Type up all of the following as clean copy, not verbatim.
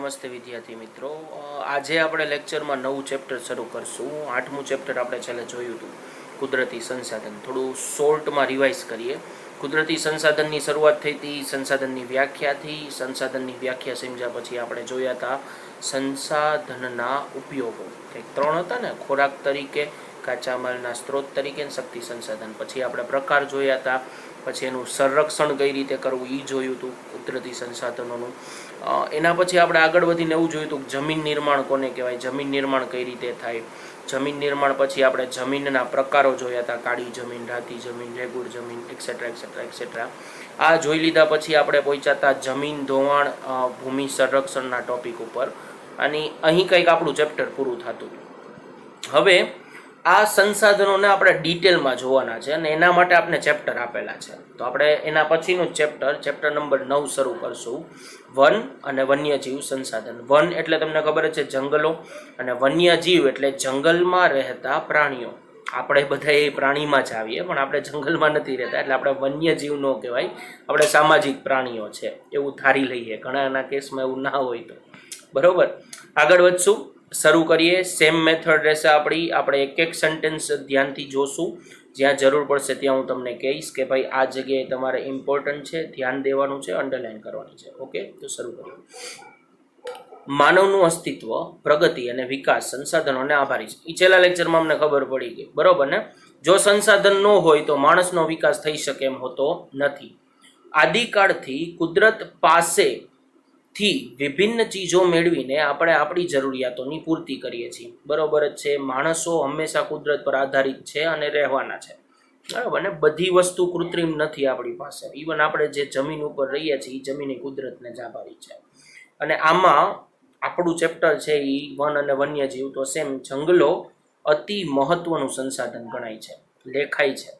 નમસ્તે વિદ્યાર્થી મિત્રો, આજે આપણે લેક્ચરમાં નવું ચેપ્ટર શરૂ કરશું. 8મું ચેપ્ટર આપણે છેલ્લે જોયું હતું, કુદરતી સંસાધન. થોડું શોર્ટમાં રિવાઇઝ કરીએ. કુદરતી સંસાધનની શરૂઆત થઈ હતી સંસાધનની વ્યાખ્યાથી. સંસાધનની વ્યાખ્યા સમજ્યા પછી આપણે જોયા હતા સંસાધનના ઉપયોગો. કંઈક 3 હતા ને, ખોરાક તરીકે, કાચા માલના સ્ત્રોત તરીકે અને શક્તિ સંસાધન. પછી આપણે પ્રકાર જોયા હતા, પછી એનું સંરક્ષણ કઈ રીતે કરવું એ જોયું હતું કુદરતી સંસાધનોનું. એના પછી આપણે આગળ વધીને એવું જોયું હતું જમીન નિર્માણ કોને કહેવાય, જમીન નિર્માણ કઈ રીતે થાય. જમીન નિર્માણ પછી આપણે જમીનના પ્રકારો જોયા હતા, કાળી જમીન, રાતી જમીન, રેગુડ જમીન, એક્સેટ્રા એક્સેટ્રા એક્સેટ્રા. આ જોઈ લીધા પછી આપણે પહોંચ્યા હતા જમીન ધોવાણ ભૂમિ સંરક્ષણના ટોપિક ઉપર. અને અહીં કંઈક આપણું ચેપ્ટર પૂરું થતું. હવે આ સંસાધનોને આપણે ડિટેલમાં જોવાના છે અને એના માટે આપણે ચેપ્ટર આપેલા છે. તો આપણે એના પછીનું ચેપ્ટર નંબર 9 શરૂ કરશું, વન અને વન્યજીવ સંસાધન. વન એટલે તમને ખબર છે જંગલો, અને વન્યજીવ એટલે જંગલમાં રહેતા પ્રાણીઓ. આપણે બધા એ પ્રાણીમાં જ આવીએ, પણ આપણે જંગલમાં નથી રહેતા એટલે આપણે વન્યજીવ ન કહેવાય, આપણે સામાજિક પ્રાણીઓ છે એવું ધારી લઈએ. ઘણાના કેસમાં એવું ના હોય તો બરોબર. આગળ વધશું, શરૂ કરીએ. સેમ મેથડ રહેશે આપણી. આપણે એક એક સેન્ટેન્સ ધ્યાનથી જોશું, જ્યાં જરૂર પડશે ત્યાં હું તમને કહીશ કે ભાઈ આ જગ્યાએ તમારે ઇમ્પોર્ટન્ટ છે, ધ્યાન દેવાનું છે, અંડરલાઈન કરવાની છે. ઓકે, તો શરૂ કરીએ. માનવનું અસ્તિત્વ, પ્રગતિ અને વિકાસ સંસાધનોને આભારી છે. એ છેલ્લા લેક્ચરમાં અમને ખબર પડી ગઈ, બરોબર ને. જો સંસાધન ન હોય તો માણસનો વિકાસ થઈ શકે એમ હોતો નથી. આદિકાળથી કુદરત પાસેથી વિભિન્ન ચીજો મેળવીને આપણે આપણી જરૂરિયાતોની પૂર્તિ કરીએ છીએ. બરોબર જ છે. માણસો હંમેશા કુદરત પર આધારિત છે અને રહેવાના છે, બરાબર ને. બધી વસ્તુ કૃત્રિમ નથી આપણી પાસે. ઇવન આપણે જે જમીન ઉપર રહીએ છીએ એ જમીન કુદરતને જ આભારી છે. અને આમાં આપણું ચેપ્ટર છે એ વન અને વન્યજીવ. તો સેમ જંગલો અતિ મહત્વનું સંસાધન ગણાય છે, લેખાય છે.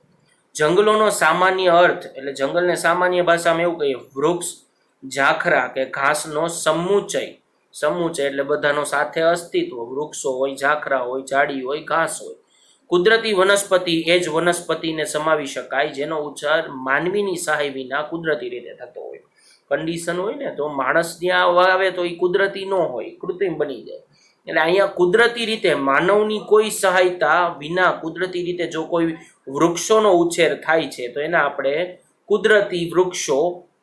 જંગલોનો સામાન્ય અર્થ એટલે જંગલને સામાન્ય ભાષામાં એવું કહીએ, વૃક્ષ, ઝાખરા કે ઘાસનો સમુચય. સમુચય એટલે બધાનો સાથે અસ્તિત્વ. વૃક્ષો હોય, ઝાખરા હોય, ઝાડી હોય, ઘાસ હોય. કુદરતી વનસ્પતિ એ જ વનસ્પતિને સમાવી શકાય જેનો ઉચ્ચાર માનવીની સહાય વિના કુદરતી રીતે થતો હોય. કન્ડિશન હોય ને તો માણસ ત્યાં આવે તો એ કુદરતી ન હોય, કૃત્રિમ બની જાય. એટલે અહીંયા કુદરતી રીતે માનવની કોઈ સહાયતા વિના કુદરતી રીતે જો કોઈ વૃક્ષોનો ઉછેર થાય છે તો એને આપણે કુદરતી વૃક્ષો,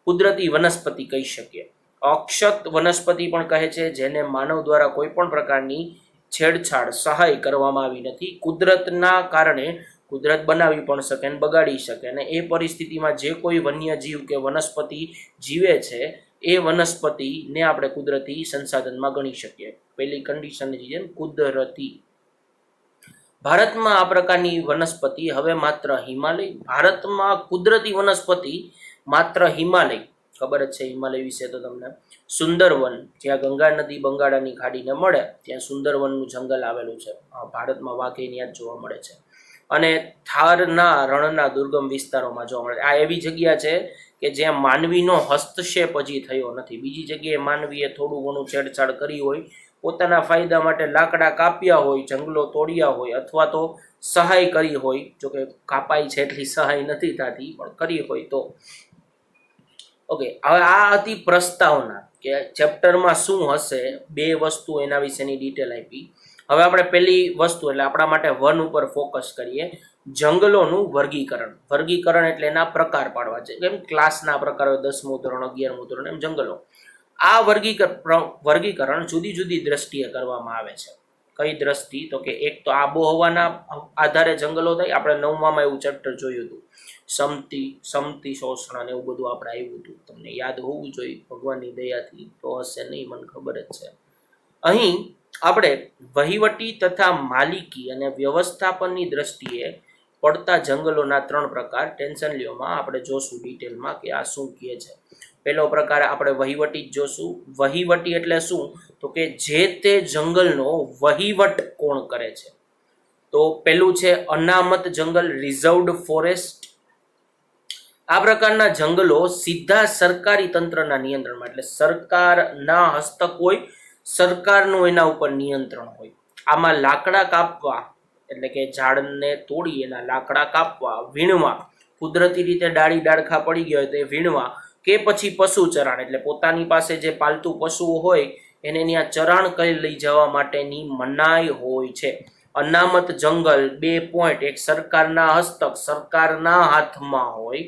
કુદરતી વનસ્પતિ કહી શકીએ. અક્ષત વનસ્પતિ પણ કહે છે, જેને માનવ દ્વારા કોઈ પણ પ્રકારની છેડછાડ, સહાય કરવામાં આવી નથી. કુદરતના કારણે કુદરત બનાવી પણ શકે અને બગાડી શકે, અને એ પરિસ્થિતિમાં જે કોઈ વન્યજીવ કે વનસ્પતિ જીવે છે એ વનસ્પતિને આપણે કુદરતી સંસાધનમાં ગણી શકીએ. પહેલી કન્ડિશન છે કુદરતી. ભારતમાં આ પ્રકારની વનસ્પતિ હવે માત્ર હિમાલય, ભારતમાં કુદરતી વનસ્પતિ માત્ર હિમાલય, ખબર જ છે હિમાલય વિશે તો તમને. સુંદરવન, જ્યાં ગંગા નદી બંગાળાની ખાડીને મળે ત્યાં સુંદરવનનું જંગલ આવેલું છે. ભારતમાં વાઘે ત્યાં જ જોવા મળે છે. અને થારના રણના દુર્ગમ વિસ્તારોમાં જોવા મળે. આ એવી જગ્યા છે કે જ્યાં માનવીનો હસ્તક્ષેપ હજી થયો નથી. બીજી જગ્યાએ માનવીએ થોડું ઘણું છેડછાડ કરી હોય, પોતાના ફાયદા માટે લાકડા કાપ્યા હોય, જંગલો તોડ્યા હોય, અથવા તો સહાય કરી હોય. જોકે કાપાઈ છે એટલી સહાય નથી થતી, પણ કરી હોય તો. ઓકે, હવે આ હતી પ્રસ્તાવના કે ચેપ્ટરમાં શું હશે. 2 વસ્તુ એના વિશેની ડિટેલ આપી. હવે આપણે પહેલી વસ્તુ એટલે આપણા માટે વન ઉપર ફોકસ કરીએ. જંગલોનું વર્ગીકરણ. વર્ગીકરણ એટલે એના પ્રકાર પાડવા છે. કેમ ક્લાસના પ્રકારો 10મું ધોરણ, 11મું ધોરણ, એમ જંગલો. આ વર્ગીકરણ જુદી જુદી દ્રષ્ટિએ કરવામાં આવે છે. કઈ દ્રષ્ટિ? તો કે એક તો આબોહવાના આધારે જંગલો થાય. આપણે 9માં એવું ચેપ્ટર જોયું હતું, સમશીતોષ્ણ ને એવું બધું આપણે આવ્યું હતું. તમને યાદ હોવું જોઈએ, ભગવાનની દયાથી તો હશે નહીં, મને ખબર જ છે. અહીં આપણે વહીવટી તથા માલિકી અને વ્યવસ્થાપનની દ્રષ્ટિએ પડતા જંગલોના 3 પ્રકાર ટેન્શન લ્યોમાં આપણે જોશું ડિટેલમાં કે આ શું કહે છે. પહેલો પ્રકાર આપણે વહીવટી જ જોશું. વહીવટી એટલે શું? તો કે જે તે જંગલનો વહીવટ કોણ કરે છે. તો પેલું છે અનામત જંગલ, રિઝર્વડ ફોરેસ્ટ. આ પ્રકારના જંગલો સીધા સરકારી તંત્રના નિયંત્રણમાં, એટલે સરકારના હસ્તક હોય, સરકારનું એના ઉપર નિયંત્રણ હોય. આમાં લાકડા કાપવા એટલે કે ઝાડને તોડી એના લાકડા કાપવા, વીણવા, કુદરતી રીતે ડાળી ડાળખા પડી ગયા હોય તો એ વીણવા, કે પછી પશુ ચરાણ એટલે પોતાની પાસે જે પાલતુ પશુઓ હોય એને ત્યાં ચરાણ કરી લઈ જવા માટેની મનાઈ હોય છે. અનામત જંગલ 2 પોઈન્ટ એક સરકારના હસ્તક સરકારના હાથમાં હોય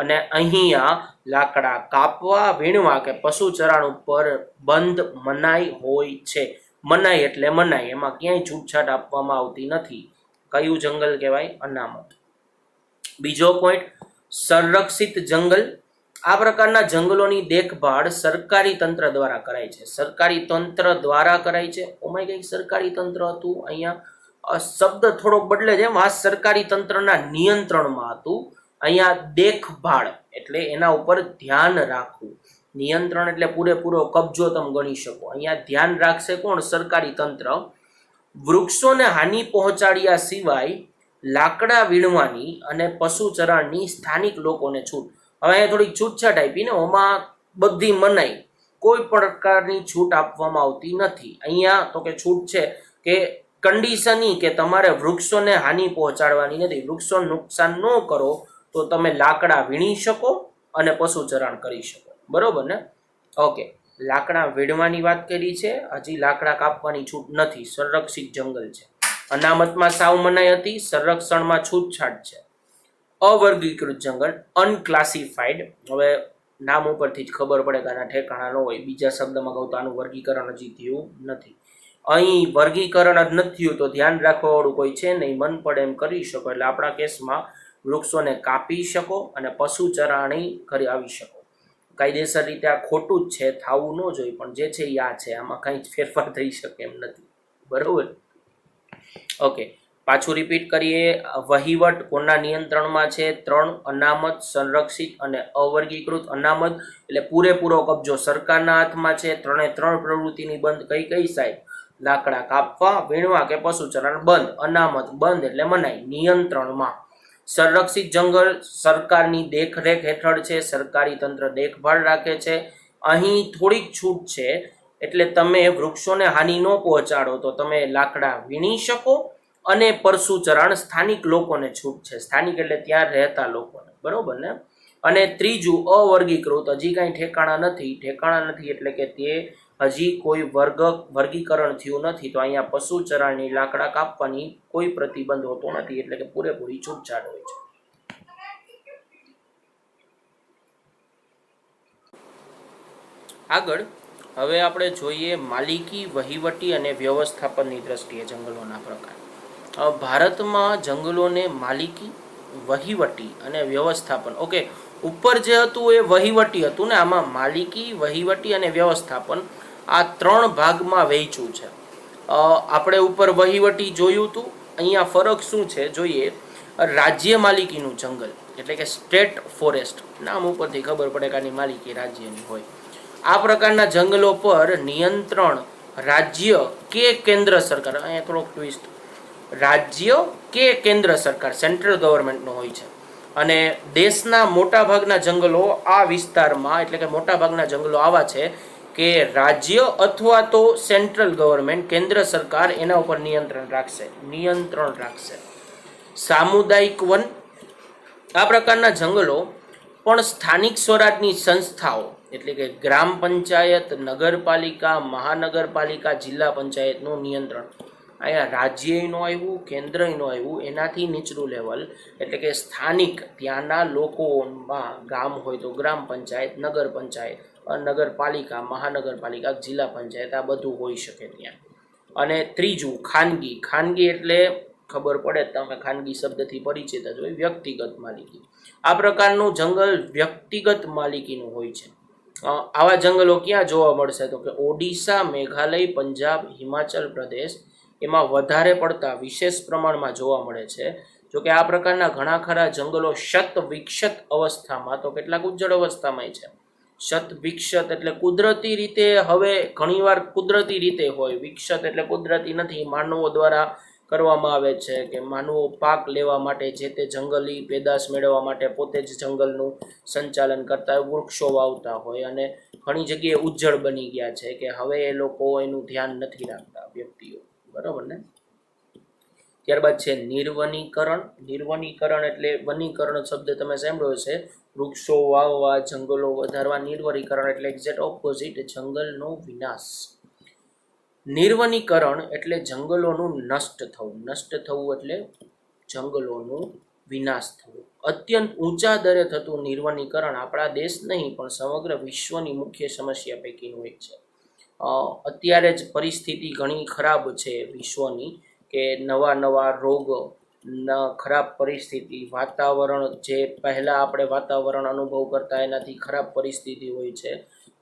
અને અહીંયા લાકડા કાપવા વીણવા કે પશુ ચરાણ ઉપર બંધ મનાઈ હોય છે. મનાઈ એટલે મનાઈ, એમાં ક્યાંય છૂટછાટ આપવામાં આવતી નથી. કયું જંગલ કહેવાય? અનામત. બીજો પોઈન્ટ સંરક્ષિત જંગલ. આ પ્રકારના જંગલોની દેખભાળ સરકારી તંત્ર દ્વારા કરાય છે. સરકારી તંત્ર દ્વારા કરાય છે. ઓમાં કંઈક સરકારી તંત્ર હતું, અહીંયા શબ્દ થોડોક બદલે છે. આ સરકારી તંત્રના નિયંત્રણમાં હતું. અહીંયા દેખભાળ એટલે એના ઉપર ધ્યાન રાખવું. નિયંત્રણ એટલે પૂરેપૂરો કબજો તમે ગણી શકો. અહીંયા ધ્યાન રાખશે કોણ? સરકારી તંત્ર. વૃક્ષોને હાનિ પહોંચાડ્યા સિવાય લાકડા વીણવાની અને પશુ ચરાણની સ્થાનિક લોકોને છૂટ. હવે અહીંયા થોડીક છૂટછાટ આપી ને, ઓમાં બધી મનાઈ, કોઈ પ્રકારની છૂટ આપવામાં આવતી નથી. અહીંયા તો કે છૂટ છે કે કન્ડિશનની કે તમારે વૃક્ષોને હાનિ પહોંચાડવાની નથી. વૃક્ષોને નુકસાન ન કરો તો તમે લાકડા વીણી શકો અને પશુ ચરાણ કરી શકો. બરોબર ને? ઓકે, લાકડા વીણવાની વાત કરી છે, હજી લાકડા કાપવાની છૂટ નથી. સંરક્ષિત જંગલ છે. અનામતમાં સાવ મનાઈ હતી, સંરક્ષણમાં છૂટછાટ છે. અવર્ગીકૃત જંગલ અનક્લાસિફાઈડ. હવે નામ ઉપરથી જ ખબર પડે કે આના ઠેકાણા ન હોય. બીજા શબ્દમાં કહું તો આનું વર્ગીકરણ હજી થયું નથી. અહીં વર્ગીકરણ જ નથી થયું તો ધ્યાન રાખવાવાળું કોઈ છે નહીં, મન પડે એમ કરી શકો. એટલે આપણા કેસમાં વૃક્ષોને કાપી શકો અને પશુ ચરાણી કરી આવી શકો. કાયદેસર રીતે આ ખોટું જ છે, થવું ન જોઈએ, પણ જે છે એ આ છે, આમાં કંઈ જ ફેરફાર થઈ શકે એમ નથી. બરોબર? ઓકે, પાછું રિપીટ કરીએ. વહીવટ કોના નિયંત્રણમાં છે? 3 અનામત, સંરક્ષિત અને અવર્ગીકૃત. અનામત એટલે પૂરેપૂરો કબજો સરકારના હાથમાં છે. 3 પ્રવૃત્તિની બંધ કઈ કઈ સાહેબ? લાકડા કાપવા, વીણવા કે પશુ ચરાણ બંધ. અનામત બંધ એટલે મનાઈ, નિયંત્રણમાં. સંરક્ષિત જંગલ સરકારની દેખરેખ હેઠળ છે. સરકારી તંત્ર દેખભાળ રાખે છે. અહીં થોડીક છૂટ છે, એટલે તમે વૃક્ષોને હાનિ ન પહોંચાડો તો તમે લાકડા વીણી શકો અને પશુ ચરાણ સ્થાનિક લોકોને છૂટ છે. સ્થાનિક એટલે ત્યાં રહેતા લોકોને. બરોબર ને? અને ત્રીજું અવર્ગીકૃત. હજી કાંઈ ઠેકાણા નથી. ઠેકાણા નથી એટલે કે તે હજી કોઈ વર્ગીકરણ થયું નથી. તો અહીંયા પશુ ચરાણની લાકડા કાપવાની કોઈ પ્રતિબંધ હોતો નથી, એટલે કે પૂરેપૂરી છૂટછાટ હોય છે. આગળ હવે આપણે જોઈએ માલિકી, વહીવટી અને વ્યવસ્થાપનની દ્રષ્ટિએ જંગલોના પ્રકાર. ભારતમાં જંગલોને માલિકી, વહીવટી અને વ્યવસ્થાપન. ઓકે, ઉપર જે હતું એ વહીવટી હતું ને, આમાં માલિકી, વહીવટી અને વ્યવસ્થાપન આ 3 ભાગમાં વહેંચ્યું છે. આપણે ઉપર વહીવટી જોયું હતું. અહીંયા ફરક શું છે જોઈએ. રાજ્ય માલિકીનું જંગલ એટલે કે સ્ટેટ ફોરેસ્ટ, નામ ઉપરથી ખબર પડે કે આની માલિકી રાજ્યની હોય. આ પ્રકારના જંગલો પર નિયંત્રણ રાજ્ય કે કેન્દ્ર સરકાર, અહીંયા થોડોક ટ્વિસ્ટ, રાજ્ય કે કેન્દ્ર સરકાર સેન્ટ્રલ ગવર્મેન્ટનો હોય છે. અને દેશના મોટાભાગના જંગલો આ વિસ્તારમાં એટલે કે મોટાભાગના જંગલો આવા છે કે રાજ્ય અથવા તો સેન્ટ્રલ ગવર્મેન્ટ કેન્દ્ર સરકાર એના ઉપર નિયંત્રણ રાખશે. સામુદાયિક વન. આ પ્રકારના જંગલો પણ સ્થાનિક સ્વરાજની સંસ્થાઓ એટલે કે ગ્રામ પંચાયત, નગરપાલિકા, મહાનગરપાલિકા, જિલ્લા પંચાયતનું નિયંત્રણ. અહીંયા રાજ્યનો આવ્યું, કેન્દ્રનો આવ્યું, એનાથી નીચલું લેવલ એટલે કે સ્થાનિક ત્યાંના લોકોમાં ગામ હોય તો ગ્રામ પંચાયત, નગર પંચાયત, નગરપાલિકા, મહાનગરપાલિકા, જિલ્લા પંચાયત, આ બધું હોઈ શકે ત્યાં. અને ત્રીજું ખાનગી. ખાનગી એટલે ખબર પડે, તમે ખાનગી શબ્દથી પરિચિત જ હોય, વ્યક્તિગત માલિકી. આ પ્રકારનું જંગલ વ્યક્તિગત માલિકીનું હોય છે. આવા જંગલો ક્યાં જોવા મળશે? તો કે ઓડિશા, મેઘાલય, પંજાબ, હિમાચલ પ્રદેશ એમાં વધારે પડતા વિશેષ પ્રમાણમાં જોવા મળે છે. જોકે આ પ્રકારના ઘણા ખરા જંગલો શત વિકસિત અવસ્થામાં તો કેટલાક ઉજ્જડ અવસ્થામાં છે. શત વિકસિત એટલે કુદરતી રીતે, હવે ઘણીવાર કુદરતી રીતે હોય, વિકસિત એટલે કુદરતી નથી, માનવો દ્વારા કરવામાં આવે છે કે માનવો પાક લેવા માટે જે તે જંગલી પેદાશ મેળવવા માટે પોતે જ જંગલનું સંચાલન કરતા હોય, વૃક્ષો વાવતા હોય અને ઘણી જગ્યાએ ઉજ્જડ બની ગયા છે કે હવે એ લોકો એનું ધ્યાન નથી રાખતા વ્યક્તિઓ. બરાબર ને? ત્યારબાદ છે નિર્વનીકરણ. નિર્વનીકરણ એટલે વનીકરણ શબ્દ તમે સાંભળ્યો છે, વૃક્ષો વાવવા, જંગલો વધારવા. નિર્વનીકરણ એટલે એક્ઝેક્ટ ઓપોઝિટ, જંગલનો વિનાશ. નિર્વનીકરણ એટલે જંગલોનું નષ્ટ થવું એટલે જંગલોનું વિનાશ થવું. અત્યંત ઊંચા દરે થતું નિર્વનીકરણ આપણા દેશ નહીં પણ સમગ્ર વિશ્વની મુખ્ય સમસ્યા પૈકીનું એક છે. અત્યારે જ પરિસ્થિતિ ઘણી ખરાબ છે વિશ્વની, કે નવા રોગ, ખરાબ પરિસ્થિતિ, વાતાવરણ જે પહેલાં આપણે વાતાવરણ અનુભવ કરતા એનાથી ખરાબ પરિસ્થિતિ હોય છે,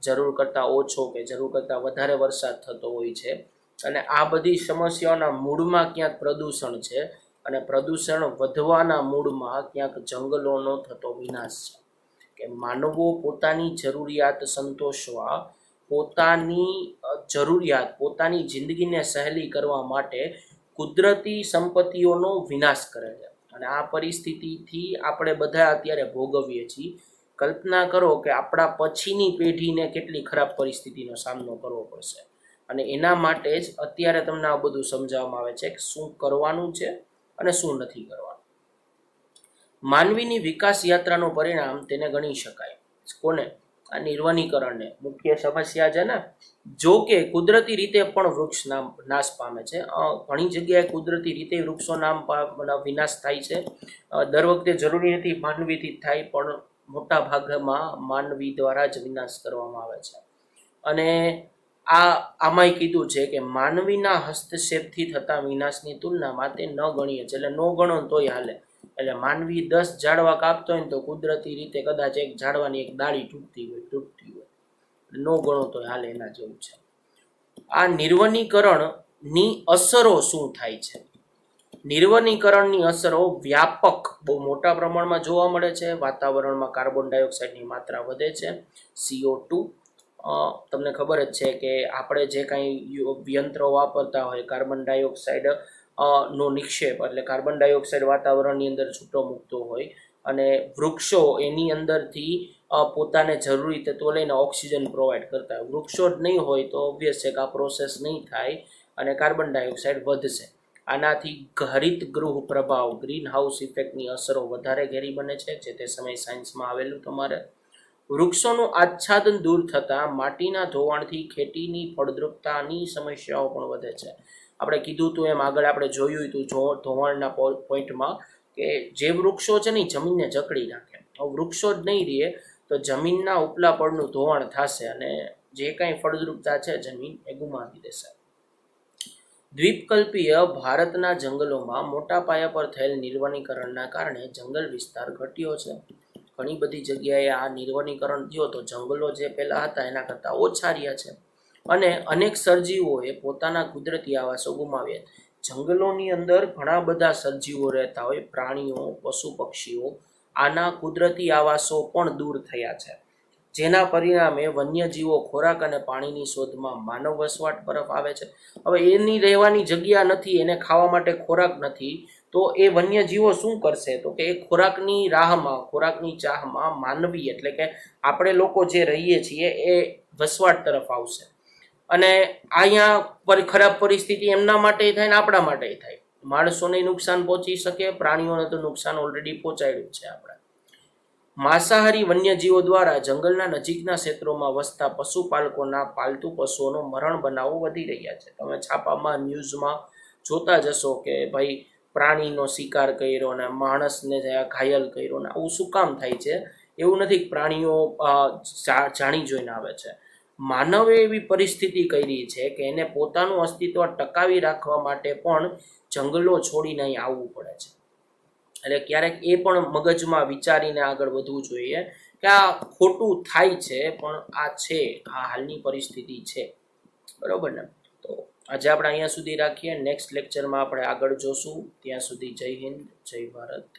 જરૂર કરતાં ઓછો કે જરૂર કરતાં વધારે વરસાદ થતો હોય છે. અને આ બધી સમસ્યાઓના મૂળમાં ક્યાંક પ્રદૂષણ છે, અને પ્રદૂષણ વધવાના મૂળમાં ક્યાંક જંગલોનો થતો વિનાશ છે. કે માનવો પોતાની જરૂરિયાત સંતોષવા, પોતાની જિંદગીને સહેલી કરવા માટે કુદરતી સંપત્તિઓનો વિનાશ કરે છે. અને આ પરિસ્થિતિથી આપણે બધા અત્યારે ભોગવીએ છીએ. કલ્પના કરો કે આપણા પછીની પેઢીને કેટલી ખરાબ પરિસ્થિતિનો સામનો કરવો પડશે. અને એના માટે જ અત્યારે તમને આ બધું સમજાવવામાં આવે છે કે શું કરવાનું છે અને શું નથી કરવાનું. માનવીની વિકાસ યાત્રાનું પરિણામ તેને ગણી શકાય. કોને? આ નિર્વનીકરણને મુખ્ય સમસ્યા છે ને. જો કે કુદરતી રીતે પણ વૃક્ષ નાશ પામે છે. ઘણી જગ્યાએ કુદરતી રીતે વૃક્ષો વિનાશ થાય છે. દર વખતે જરૂરી નથી માનવીથી થાય, પણ મોટા ભાગમાં માનવી દ્વારા જ વિનાશ કરવામાં આવે છે. અને આમાંય કીધું છે કે માનવીના હસ્તક્ષેપથી થતા વિનાશની તુલનામાં તે ન ગણીએ છે. એટલે ન ગણો તોય હાલે. એટલે માનવી 10 ઝાડવા કાપતો હોય ને તો કુદરતી રીતે કદાચ એક ઝાડવાની એક ડાળી તૂટતી હોય, ન ગણો તોય હાલે, એના જેવું છે. આ નિર્વનીકરણની અસરો શું થાય છે? નિર્વનીકરણની અસરો વ્યાપક, બહુ મોટા પ્રમાણમાં જોવા મળે છે. વાતાવરણમાં કાર્બન ડાયોક્સાઇડની માત્રા વધે છે, CO2. તમને ખબર જ છે કે આપણે જે કાંઈ યંત્રો વાપરતા હોય, કાર્બન ડાયોક્સાઇડ નો નિક્ષેપ, એટલે કાર્બન ડાયોક્સાઇડ વાતાવરણની અંદર છૂટો મૂકતો હોય, અને વૃક્ષો એની અંદરથી પોતાને જરૂરી તત્વો લઈને ઓક્સિજન પ્રોવાઈડ કરતા હોય. વૃક્ષો જ નહીં હોય તો ઓબ્વિયસ છે કે આ પ્રોસેસ નહીં થાય અને કાર્બન ડાયોક્સાઇડ વધશે. આનાથી હરિત ગૃહ પ્રભાવ, ગ્રીન હાઉસ ઇફેક્ટની અસરો વધારે ઘેરી બને છે, જે તે સમય સાયન્સમાં આવેલું તમારે. વૃક્ષોનું આચ્છાદન દૂર થતાં માટીના ધોવાણથી ખેતીની ફળદ્રુપતાની સમસ્યાઓ પણ વધે છે. આપણે કીધું હતું એમ, આગળ આપણે જોયું હતું ધોવાણના પોઈન્ટમાં, કે જે વૃક્ષો છે ને જમીનને જકડી નાખે. વૃક્ષો જ નહીં રહે તો જમીનના ઉપલા પડનું ધોવાણ થશે અને જે કાંઈ ફળદ્રુપતા છે જમીન એ ગુમાવી દેશે. દ્વીપકલ્પીય ભારતના જંગલોમાં મોટા પાયા પર થયેલ નિર્વનીકરણના કારણે જંગલ વિસ્તાર ઘટ્યો છે. ઘણી બધી જગ્યાએ આ નિર્વનીકરણ થયો તો જંગલો જે પહેલાં હતા એના કરતાં ઓછા રહ્યા છે, અને અનેક સજીવોએ પોતાના કુદરતી આવાસો ગુમાવ્યા. જંગલોની અંદર ઘણા બધા સજીવો રહેતા હોય, પ્રાણીઓ, પશુ પક્ષીઓ. આના કુદરતી આવાસો પણ દૂર થયા છે, જેના પરિણામે વન્યજીવો ખોરાક અને પાણીની શોધમાં માનવ વસવાટ તરફ આવે છે. હવે એની રહેવાની જગ્યા નથી, એને ખાવા માટે ખોરાક નથી, તો એ વન્યજીવો શું કરશે? તો કે એ ખોરાકની રાહમાં, ખોરાકની ચાહમાં માનવી એટલે કે આપણે લોકો જે રહીએ છીએ એ વસવાટ તરફ આવશે. અને અહીંયા ખરાબ પરિસ્થિતિ એમના માટે થાય ને આપણા માટે થાય. માણસોને નુકસાન પહોંચી શકે, પ્રાણીઓને તો નુકસાન ઓલરેડી પહોંચાડ્યું છે આપણે. માંસાહારી વન્યજીવો દ્વારા જંગલના નજીકના ક્ષેત્રોમાં વસતા પશુપાલકોના પાલતુ પશુઓનું મરણ બનાવો વધી રહ્યા છે. તમે છાપામાં, ન્યૂઝમાં જોતા જશો કે ભાઈ પ્રાણીનો શિકાર કર્યો ને માણસને ઘાયલ કર્યો ને. આવું શું કામ થાય છે? એવું નથી કે પ્રાણીઓ જાણી જોઈને આવે છે. માનવે એવી પરિસ્થિતિ કરી છે કે એને પોતાનું અસ્તિત્વ ટકાવી રાખવા માટે પણ જંગલો છોડીને અહીં આવવું પડે છે. એટલે ક્યારેક એ પણ મગજમાં વિચારીને આગળ વધવું જોઈએ કે આ ખોટું થાય છે, પણ આ છે, આ હાલની પરિસ્થિતિ છે. બરાબર ને? તો આજે આપણે અહીંયા સુધી રાખીએ. નેક્સ્ટ લેક્ચરમાં આપણે આગળ જોશું. ત્યાં સુધી જય હિન્દ, જય ભારત.